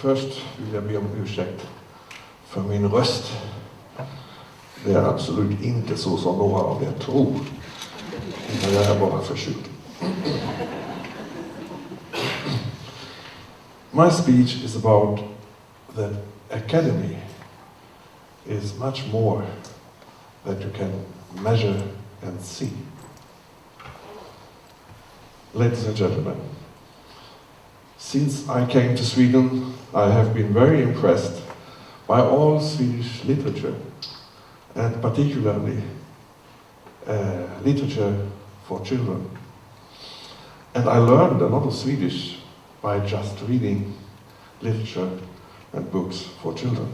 Först vill jag be om ursäkt för min röst. Det är absolut inte så som några av er tror. Utan jag är bara förkyld. My speech is about that academy is much more that you can measure and see. Ladies and gentlemen, since I came to Sweden, I have been very impressed by all Swedish literature, and particularly literature for children. And I learned a lot of Swedish by just reading literature and books for children.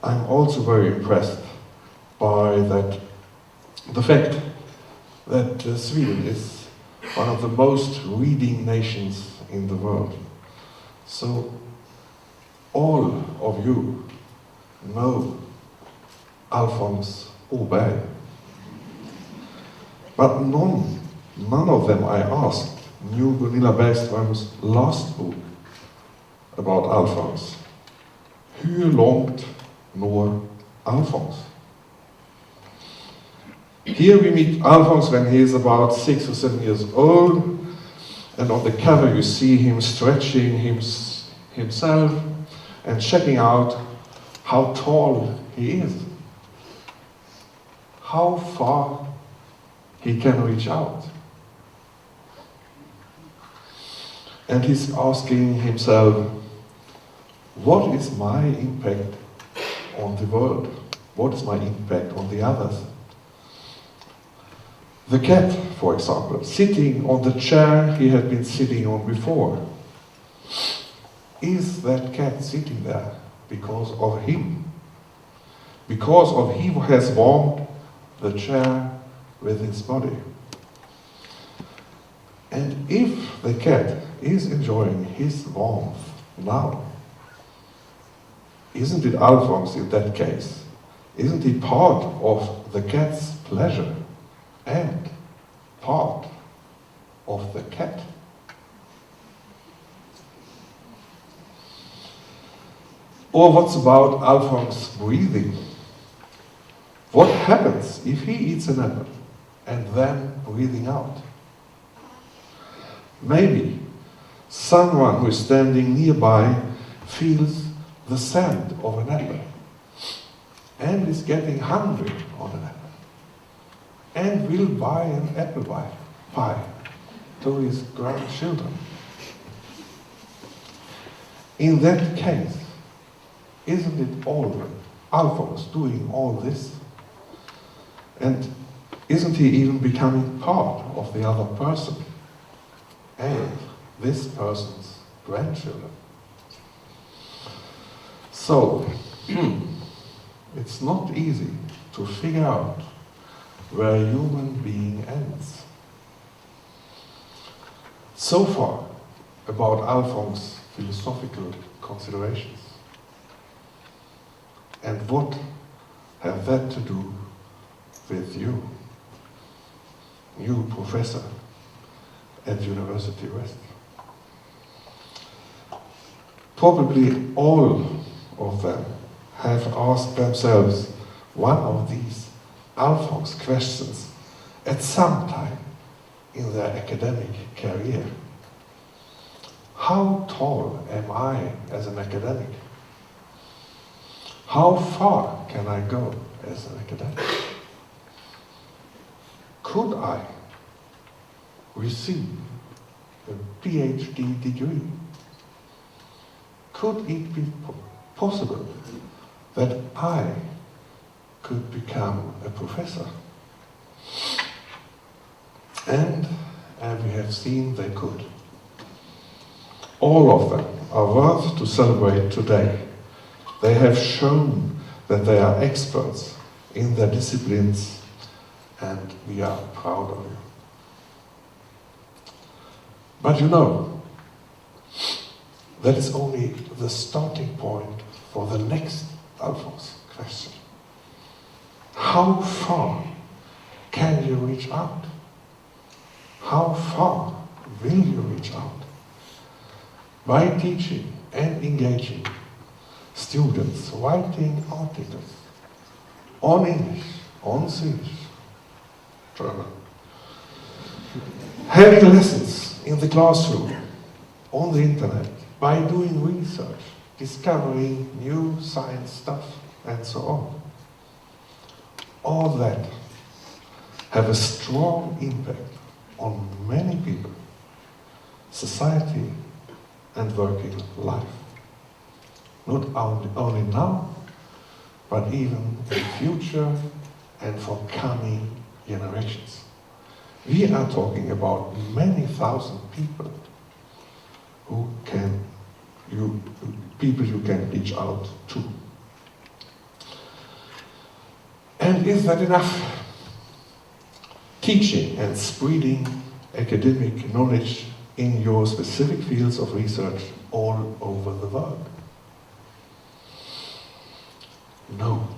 I'm also very impressed by the fact that Sweden is one of the most reading nations in the world. So all of you know Alfons Åberg. But none of them I asked knew Gunilla Bergströms last book about Alfons. Hur långt når Alfons? Here we meet Alfons when he is about 6 or 7 years old, and on the cover you see him stretching himself and checking out how tall he is, how far he can reach out. And he's asking himself, what is my impact on the world? What is my impact on the others? The cat, for example, sitting on the chair he had been sitting on before. Is that cat sitting there because of him? Because of he who has warmed the chair with his body? And if the cat is enjoying his warmth now, isn't it Alfons in that case? Isn't he part of the cat's pleasure and part of the cat? Or what's about Alfons' breathing? What happens if he eats an apple and then breathing out? Maybe someone who is standing nearby feels the scent of an apple and is getting hungry on an apple and will buy an apple pie to his grandchildren. In that case, isn't it all Alfons doing all this? And isn't he even becoming part of the other person and this person's grandchildren? So, it's not easy to figure out where a human being ends. So far about Alfons' philosophical considerations. And what have that to do with you professor at University West? Probably all of them have asked themselves one of these Alfons questions at some time in their academic career. How tall am I as an academic? How far can I go as an academic? Could I receive a PhD degree? Could it be possible that I could become a professor? And we have seen they could. All of them are worth to celebrate today. They have shown that they are experts in their disciplines, and we are proud of you. But you know, that is only the starting point for the next Alfons question. How far can you reach out? How far will you reach out? By teaching and engaging students writing articles on English, on Swedish, German, having lessons in the classroom, on the internet, by doing research, discovering new science stuff, and so on. All that have a strong impact on many people, society, and working life. Not only now, but even in the future and for coming generations. We are talking about many thousand people people you can reach out to. And is that enough? Teaching and spreading academic knowledge in your specific fields of research all over the world? No,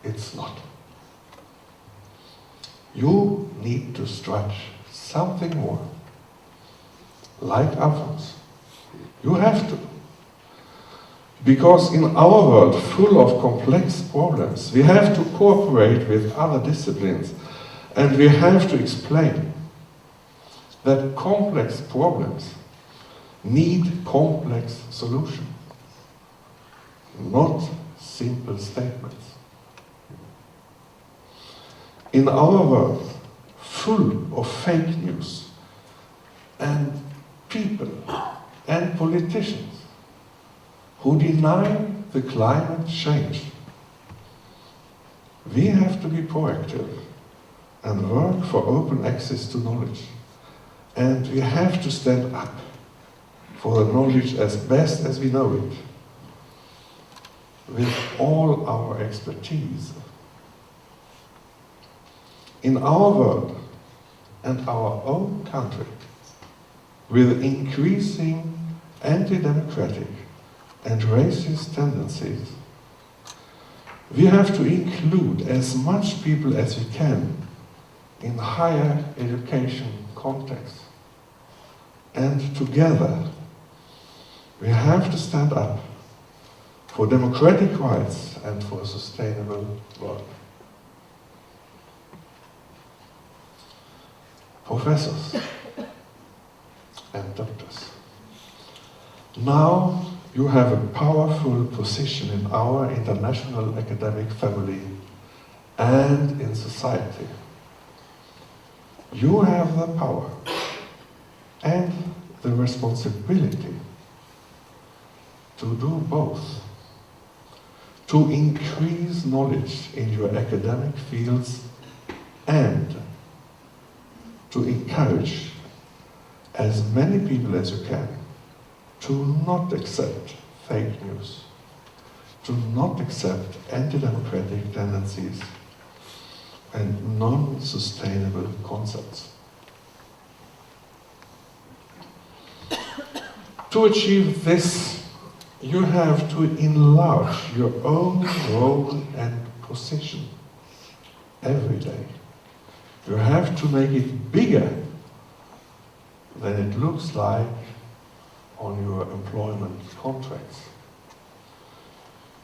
it's not. You need to stretch something more. Like Alphonse. You have to. Because in our world full of complex problems, we have to cooperate with other disciplines, and we have to explain that complex problems need complex solutions, not simple statements. In our world full of fake news and people and politicians who deny the climate change, we have to be proactive and work for open access to knowledge. And we have to stand up for the knowledge as best as we know it, with all our expertise. In our world and our own country, with increasing anti-democratic and racist tendencies, we have to include as much people as we can in higher education context. And together, we have to stand up for democratic rights and for a sustainable world. Professors and doctors, now you have a powerful position in our international academic family and in society. You have the power and the responsibility to do both, to increase knowledge in your academic fields and to encourage as many people as you can to not accept fake news, to not accept anti-democratic tendencies and non-sustainable concepts. To achieve this, you have to enlarge your own role and position every day. You have to make it bigger than it looks like on your employment contracts.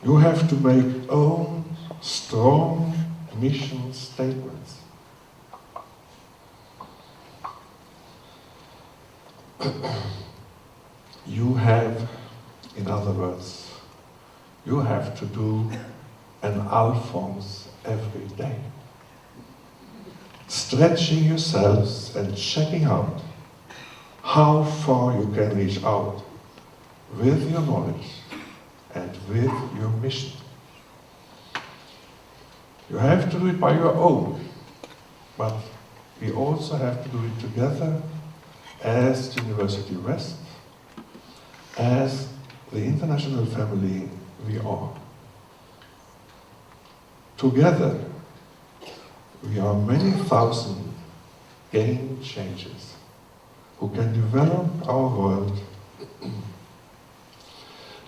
You have to make own strong mission statements. You have, in other words, you have to do an Alphonse every day. Stretching yourselves and checking out how far you can reach out with your knowledge and with your mission. You have to do it by your own, but we also have to do it together as University West, as the international family we are. Together, we are many thousand game changers who can develop our world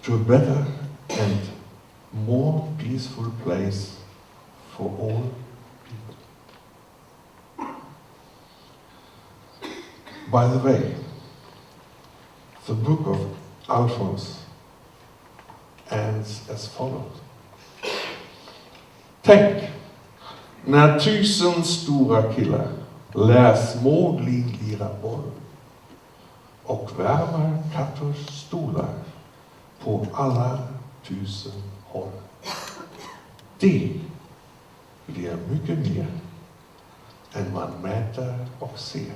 to a better and more peaceful place for all people. By the way, the book of Alfons ends as follows. Tänk när 1000 stora killar lär små glin lira boll och värma kattors stolar på alla 1000 håll. Det blir mycket mer än man mäter och ser.